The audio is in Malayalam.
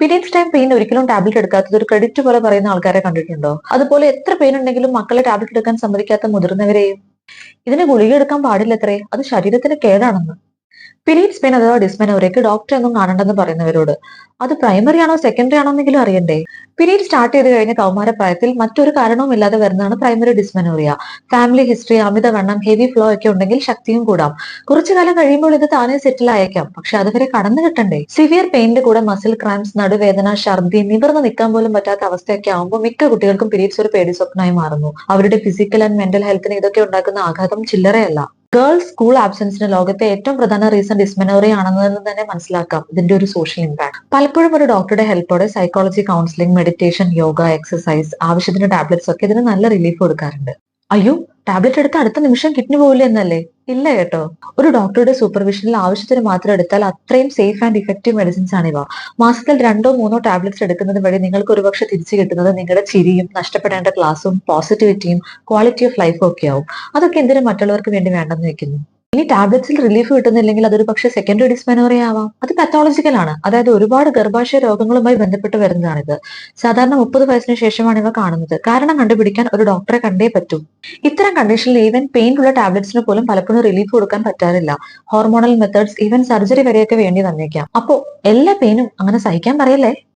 പീരിയഡ്സ് ടൈം പെയിൻ ഒരിക്കലും ടാബ്ലറ്റ് എടുക്കാത്തത് ഒരു ക്രെഡിറ്റ് പോലെ പറയുന്ന ആൾക്കാരെ കണ്ടിട്ടുണ്ടോ? അതുപോലെ എത്ര പെയിൻ ഉണ്ടെങ്കിലും മക്കളെ ടാബ്ലറ്റ് എടുക്കാൻ സമ്മതിക്കാത്ത മുതിർന്നവരെയും. ഇതിന് ഗുളിക എടുക്കാൻ പാടില്ലത്രേ, അത് ശരീരത്തിന് കേടാണെന്ന്. പീരീഡ്സ് പെയിൻ അഥവാ ഡിസ്മെനോറിയക്ക് ഡോക്ടറെ ഒന്നും കാണണ്ടെന്ന് പറയുന്നവരോട് അത് പ്രൈമറി ആണോ സെക്കൻഡറി ആണോ എന്നെങ്കിലും അറിയണ്ടേ? പീരീഡ് സ്റ്റാർട്ട് ചെയ്ത് കഴിഞ്ഞ കൗമാരപ്രായത്തിൽ മറ്റൊരു കാരണവും ഇല്ലാതെ വരുന്നതാണ് പ്രൈമറി ഡിസ്മെനോറിയ. ഫാമിലി ഹിസ്റ്ററി, അമിതവണ്ണം, ഹെവി ഫ്ലോ ഒക്കെ ഉണ്ടെങ്കിൽ ശക്തിയും കൂടാം. കുറച്ചു കാലം കഴിയുമ്പോൾ ഇത് താനെ സെറ്റിൽ ആയേക്കാം, പക്ഷെ അതുവരെ കടന്നു കിട്ടണ്ടേ? സിവിയർ പെയിന്റെ കൂടെ മസിൽ ക്രാംസ്, നടുവേദന, ഛർദി, നിവർന്ന് നിൽക്കാൻ പോലും പറ്റാത്ത അവസ്ഥയൊക്കെ ആകുമ്പോൾ മിക്ക കുട്ടികൾക്കും പീരീഡ്സ് ഒരു പേടി സ്വപ്നമായി മാറുന്നു. അവരുടെ ഫിസിക്കൽ ആൻഡ് മെന്റൽ ഹെൽത്തിന് ഇതൊക്കെ ഉണ്ടാക്കുന്ന ആഘാതം ചില്ലറയല്ല. ഗേൾസ് സ്കൂൾ ആബ്സെൻസിന് ലോകത്തെ ഏറ്റവും പ്രധാന റീസൺ ഡിസ്മെനോറിയ ആണെന്ന് തന്നെ മനസ്സിലാക്കാം ഇതിന്റെ ഒരു സോഷ്യൽ ഇമ്പാക്ട്. പലപ്പോഴും ഒരു ഡോക്ടറുടെ ഹെൽപ്പോടെ psychology counselling, meditation, yoga, exercise, ആവശ്യത്തിന് ടാബ്ലറ്റ്സ് ഒക്കെ ഇതിന് നല്ല റിലീഫ് കൊടുക്കാറുണ്ട്. അയ്യോ, ടാബ്ലറ്റ് എടുത്ത അടുത്ത നിമിഷം കിഡ്നി പോവില്ല എന്നല്ലേ? ഇല്ല കേട്ടോ. ഒരു ഡോക്ടറുടെ സൂപ്പർവിഷനിൽ ആവശ്യത്തിന് മാത്രം എടുത്താൽ അത്രയും സേഫ് ആൻഡ് ഇഫക്റ്റീവ് മെഡിസിൻസ് ആണിവ. മാസത്തിൽ 2 3 ടാബ്ലറ്റ്സ് എടുക്കുന്നത് വഴി നിങ്ങൾക്ക് ഒരുപക്ഷെ തിരിച്ചു കിട്ടുന്നത് നിങ്ങളുടെ ചിരിയും, നഷ്ടപ്പെടേണ്ട ക്ലാസും, പോസിറ്റിവിറ്റിയും, ക്വാളിറ്റി ഓഫ് ലൈഫും ഒക്കെ ആവും. അതൊക്കെ എന്തിനു മറ്റുള്ളവർക്ക് വേണ്ടി വേണ്ടെന്ന് വെക്കുന്നു? ഇനി ടാബ്ലറ്റ്സിൽ റിലീഫ് കിട്ടുന്നില്ലെങ്കിൽ അതൊരു പക്ഷേ സെക്കൻഡറി ഡിസ്മെനോറിയ ആവാം. അത് പത്തോളജിക്കൽ ആണ്, അതായത് ഒരുപാട് ഗർഭാശയ രോഗങ്ങളുമായി ബന്ധപ്പെട്ട് വരുന്നതാണിത്. സാധാരണ 30 വയസ്സിന് ശേഷമാണ് ഇവ കാണുന്നത്. കാരണം കണ്ടുപിടിക്കാൻ ഒരു ഡോക്ടറെ കണ്ടേ പറ്റൂ. ഇത്തരം കണ്ടീഷനിൽ ഈവൻ പെയിൻ ഉള്ള ടാബ്ലറ്റ്സിന് പോലും പലപ്പോഴും റിലീഫ് കൊടുക്കാൻ പറ്റാറില്ല. ഹോർമോണൽ മെത്തേഡ്സ്, ഈവൻ സർജറി വരെയൊക്കെ വേണ്ടി വന്നേക്കാം. അപ്പോ എല്ലാ പെയിനും അങ്ങനെ സഹിക്കാൻ പറയല്ലേ.